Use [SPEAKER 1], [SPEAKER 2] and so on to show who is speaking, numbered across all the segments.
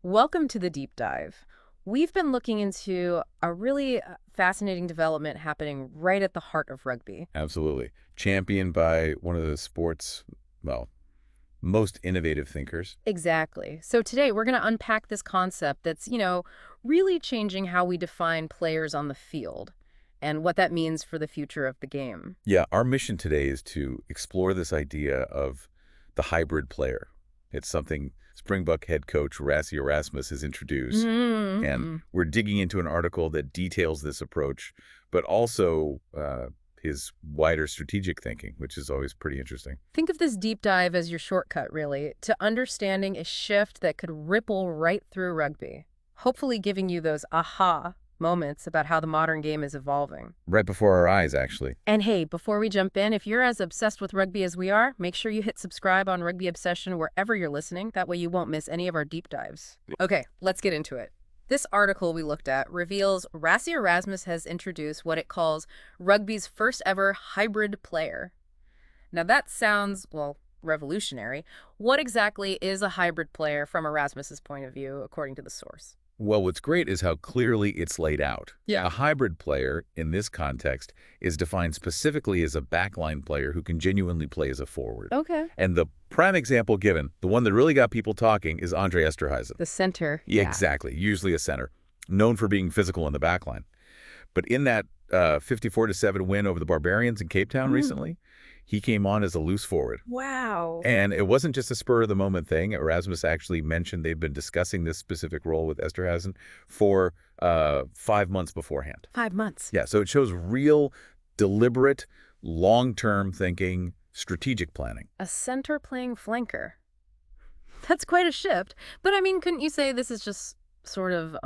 [SPEAKER 1] Welcome to the deep dive. We've been looking into a really fascinating development happening right at the heart of rugby.
[SPEAKER 2] Absolutely. Championed by one of the sport's, well, most innovative thinkers.
[SPEAKER 1] Exactly. So today we're going to unpack this concept that's, really changing how we define players on the field and what that means for the future of the game.
[SPEAKER 2] Yeah, our mission today is to explore this idea of the hybrid player. It's something Springbok head coach Rassie Erasmus has introduced. And
[SPEAKER 1] Mm-hmm.
[SPEAKER 2] we're digging into an article that details this approach, but also his wider strategic thinking, which is always pretty interesting.
[SPEAKER 1] Think of this deep dive as your shortcut, really, to understanding a shift that could ripple right through rugby, hopefully giving you those aha moments about how the modern game is evolving.
[SPEAKER 2] Right before our eyes, actually.
[SPEAKER 1] And hey, before we jump in, if you're as obsessed with rugby as we are, make sure you hit subscribe on Rugby Obsession wherever you're listening. That way you won't miss any of our deep dives. Okay, let's get into it. This article we looked at reveals Rassie Erasmus has introduced what it calls rugby's first ever hybrid player. Now that sounds, well, revolutionary. What exactly is a hybrid player from Erasmus's point of view, according to the source?
[SPEAKER 2] Well, what's great is how clearly it's laid out.
[SPEAKER 1] Yeah.
[SPEAKER 2] A hybrid player, in this context, is defined specifically as a backline player who can genuinely play as a forward.
[SPEAKER 1] Okay.
[SPEAKER 2] And the prime example given, the one that really got people talking, is Andre Esterhuizen.
[SPEAKER 1] The center.
[SPEAKER 2] Yeah, exactly, usually a center, known for being physical in the backline. But in that 54-7 win over the Barbarians in Cape Town recently, he came on as a loose forward.
[SPEAKER 1] Wow.
[SPEAKER 2] And it wasn't just a spur-of-the-moment thing. Erasmus actually mentioned they've been discussing this specific role with Esterhuizen for 5 months beforehand.
[SPEAKER 1] 5 months.
[SPEAKER 2] Yeah, so it shows real, deliberate, long-term thinking, strategic planning.
[SPEAKER 1] A center playing flanker. That's quite a shift. But I mean, couldn't you say this is just sort of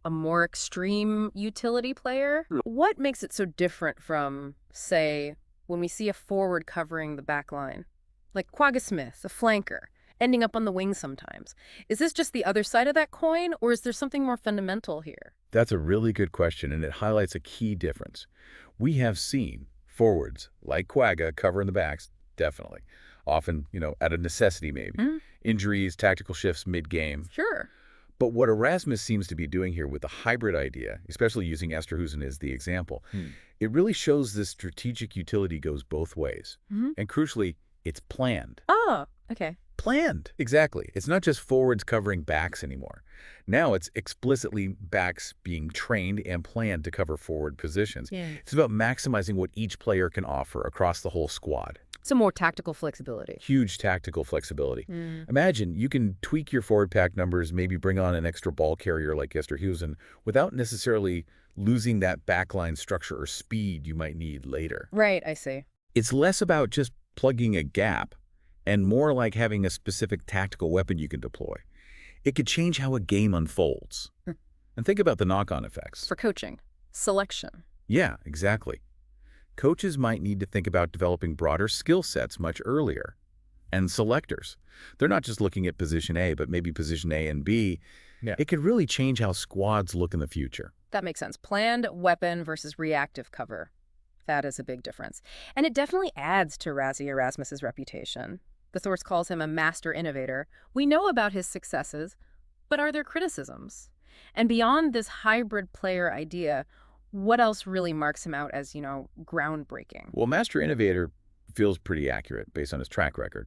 [SPEAKER 1] a more extreme utility player? What makes it so different from, say, when we see a forward covering the back line? Like Kwagga Smith, a flanker, ending up on the wing sometimes. Is this just the other side of that coin, or is there something more fundamental here?
[SPEAKER 2] That's a really good question, and it highlights a key difference. We have seen forwards like Kwagga covering the backs, definitely. Often, out of necessity maybe. Injuries, tactical shifts mid-game.
[SPEAKER 1] Sure.
[SPEAKER 2] But what Erasmus seems to be doing here with the hybrid idea, especially using Esterhuizen as the example, it really shows this strategic utility goes both ways. And crucially, it's planned.
[SPEAKER 1] Oh, okay.
[SPEAKER 2] Planned. Exactly. It's not just forwards covering backs anymore. Now it's explicitly backs being trained and planned to cover forward positions.
[SPEAKER 1] Yeah.
[SPEAKER 2] It's about maximizing what each player can offer across the whole squad.
[SPEAKER 1] Some more tactical flexibility.
[SPEAKER 2] Huge tactical flexibility. Imagine you can tweak your forward pack numbers, maybe bring on an extra ball carrier like Esterhuizen without necessarily losing that backline structure or speed you might need later.
[SPEAKER 1] Right, I see.
[SPEAKER 2] It's less about just plugging a gap and more like having a specific tactical weapon you can deploy. It could change how a game unfolds. And think about the knock-on effects.
[SPEAKER 1] For coaching, selection.
[SPEAKER 2] Yeah, exactly. Coaches might need to think about developing broader skill sets much earlier. And selectors. They're not just looking at position A, but maybe position A and B. Yeah. It could really change how squads look in the future.
[SPEAKER 1] That makes sense. Planned weapon versus reactive cover. That is a big difference. And it definitely adds to Rassie Erasmus's reputation. The source calls him a master innovator. We know about his successes, but are there criticisms? And beyond this hybrid player idea, what else really marks him out as, groundbreaking?
[SPEAKER 2] Well, master innovator feels pretty accurate based on his track record.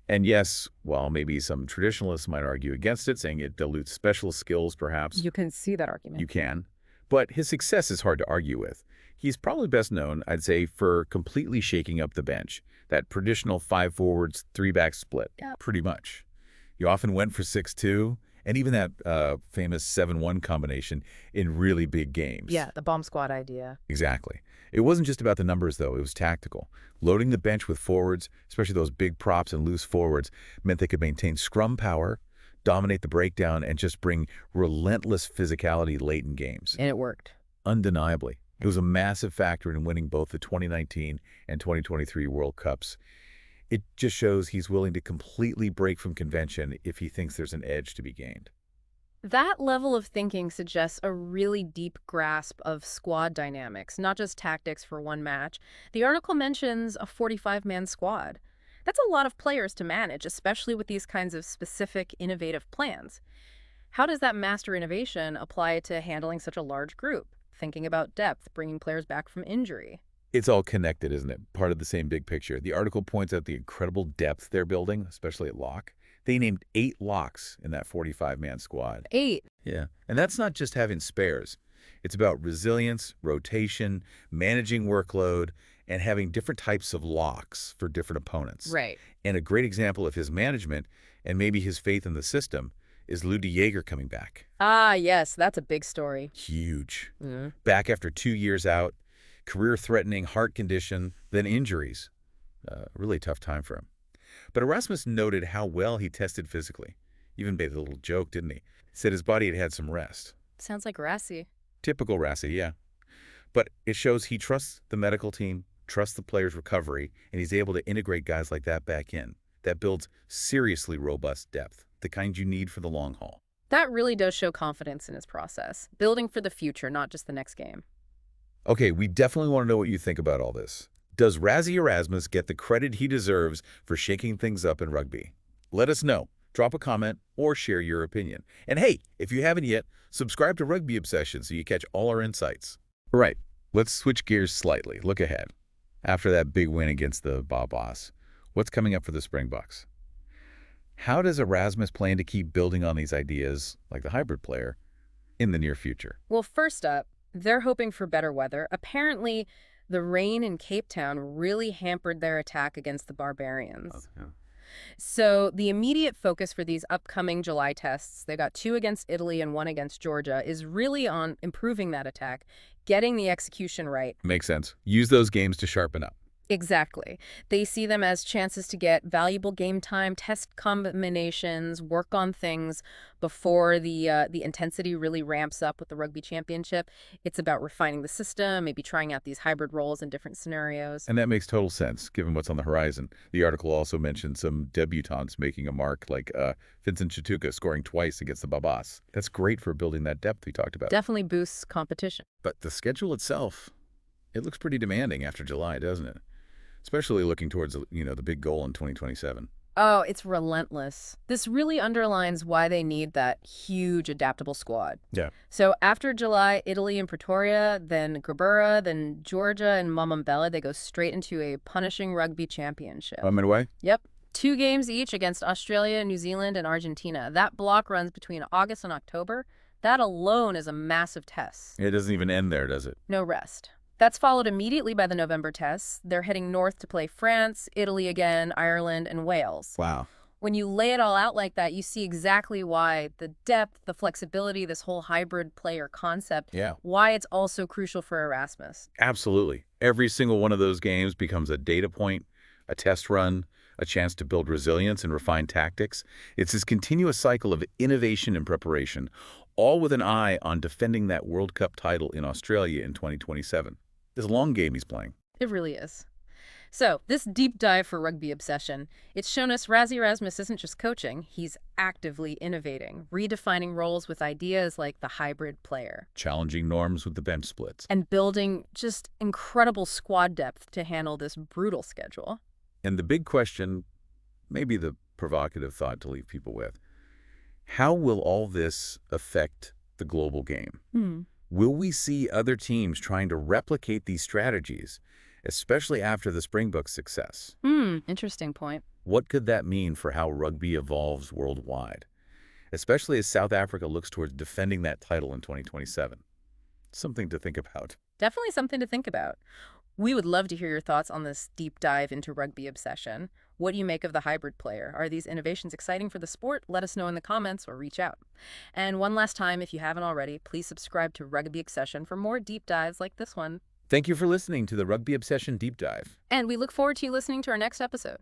[SPEAKER 2] And yes, while maybe some traditionalists might argue against it, saying it dilutes specialist skills perhaps.
[SPEAKER 1] You can see that argument.
[SPEAKER 2] You can. But his success is hard to argue with. He's probably best known, I'd say, for completely shaking up the bench. That traditional 5 forwards, 3 back split, pretty much. He often went for 6-2, and even that famous 7-1 combination in really big games.
[SPEAKER 1] Yeah, the bomb squad idea.
[SPEAKER 2] Exactly. It wasn't just about the numbers, though. It was tactical. Loading the bench with forwards, especially those big props and loose forwards, meant they could maintain scrum power, dominate the breakdown, and just bring relentless physicality late in games.
[SPEAKER 1] And it worked.
[SPEAKER 2] Undeniably. It was a massive factor in winning both the 2019 and 2023 World Cups. It just shows he's willing to completely break from convention if he thinks there's an edge to be gained.
[SPEAKER 1] That level of thinking suggests a really deep grasp of squad dynamics, not just tactics for one match. The article mentions a 45-man squad. That's a lot of players to manage, especially with these kinds of specific, innovative plans. How does that master innovation apply to handling such a large group? Thinking about depth, bringing players back from injury.
[SPEAKER 2] It's all connected, isn't it? Part of the same big picture. The article points out the incredible depth they're building, especially at lock. They named 8 locks in that 45-man squad.
[SPEAKER 1] 8.
[SPEAKER 2] Yeah. And that's not just having spares. It's about resilience, rotation, managing workload, and having different types of locks for different opponents.
[SPEAKER 1] Right.
[SPEAKER 2] And a great example of his management and maybe his faith in the system is Lood de Jager coming back.
[SPEAKER 1] Ah, yes, that's a big story.
[SPEAKER 2] Huge.
[SPEAKER 1] Mm.
[SPEAKER 2] Back after 2 years out, career-threatening heart condition, then injuries. Really tough time for him. But Erasmus noted how well he tested physically. Even made a little joke, didn't he? Said his body had had some rest.
[SPEAKER 1] Sounds like Rassie.
[SPEAKER 2] Typical Rassie, yeah. But it shows he trusts the medical team, trusts the player's recovery, and he's able to integrate guys like that back in. That builds seriously robust depth, the kind you need for the long haul.
[SPEAKER 1] That really does show confidence in his process. Building for the future, not just the next game.
[SPEAKER 2] Okay, we definitely want to know what you think about all this. Does Rassie Erasmus get the credit he deserves for shaking things up in rugby? Let us know. Drop a comment or share your opinion. And hey, if you haven't yet, subscribe to Rugby Obsession so you catch all our insights. All right, let's switch gears slightly. Look ahead. After that big win against the Babas, what's coming up for the Springboks? How does Erasmus plan to keep building on these ideas, like the hybrid player, in the near future?
[SPEAKER 1] Well, first up, they're hoping for better weather. Apparently, the rain in Cape Town really hampered their attack against the Barbarians.
[SPEAKER 2] Yeah.
[SPEAKER 1] So the immediate focus for these upcoming July tests, they got 2 against Italy and 1 against Georgia, is really on improving that attack, getting the execution right.
[SPEAKER 2] Makes sense. Use those games to sharpen up.
[SPEAKER 1] Exactly. They see them as chances to get valuable game time, test combinations, work on things before the intensity really ramps up with the Rugby Championship. It's about refining the system, maybe trying out these hybrid roles in different scenarios.
[SPEAKER 2] And that makes total sense, given what's on the horizon. The article also mentioned some debutantes making a mark, like Vincent Chituka scoring twice against the Babas. That's great for building that depth we talked about.
[SPEAKER 1] Definitely boosts competition.
[SPEAKER 2] But the schedule itself, it looks pretty demanding after July, doesn't it? Especially looking towards, the big goal in 2027.
[SPEAKER 1] Oh, it's relentless. This really underlines why they need that huge adaptable squad.
[SPEAKER 2] Yeah.
[SPEAKER 1] So after July, Italy and Pretoria, then Grabura, then Georgia and Mamambela, they go straight into a punishing rugby championship.
[SPEAKER 2] Midway?
[SPEAKER 1] Yep. 2 games each against Australia, New Zealand, and Argentina. That block runs between August and October. That alone is a massive test.
[SPEAKER 2] It doesn't even end there, does it?
[SPEAKER 1] No rest. That's followed immediately by the November tests. They're heading north to play France, Italy again, Ireland, and Wales.
[SPEAKER 2] Wow.
[SPEAKER 1] When you lay it all out like that, you see exactly why the depth, the flexibility, this whole hybrid player concept, why it's also crucial for Erasmus.
[SPEAKER 2] Absolutely. Every single one of those games becomes a data point, a test run, a chance to build resilience and refine tactics. It's this continuous cycle of innovation and preparation, all with an eye on defending that World Cup title in Australia in 2027. This long game he's playing.
[SPEAKER 1] It really is. So, this deep dive for Rugby Obsession, it's shown us Rassie Erasmus isn't just coaching, he's actively innovating, redefining roles with ideas like the hybrid player.
[SPEAKER 2] Challenging norms with the bench splits.
[SPEAKER 1] And building just incredible squad depth to handle this brutal schedule.
[SPEAKER 2] And the big question, maybe the provocative thought to leave people with, how will all this affect the global game? Will we see other teams trying to replicate these strategies, especially after the Springboks success?
[SPEAKER 1] Interesting point.
[SPEAKER 2] What could that mean for how rugby evolves worldwide, especially as South Africa looks towards defending that title in 2027? Something to think about.
[SPEAKER 1] Definitely something to think about. We would love to hear your thoughts on this deep dive into Rugby Obsession. What do you make of the hybrid player? Are these innovations exciting for the sport? Let us know in the comments or reach out. And one last time, if you haven't already, please subscribe to Rugby Obsession for more deep dives like this one.
[SPEAKER 2] Thank you for listening to the Rugby Obsession Deep Dive.
[SPEAKER 1] And we look forward to you listening to our next episode.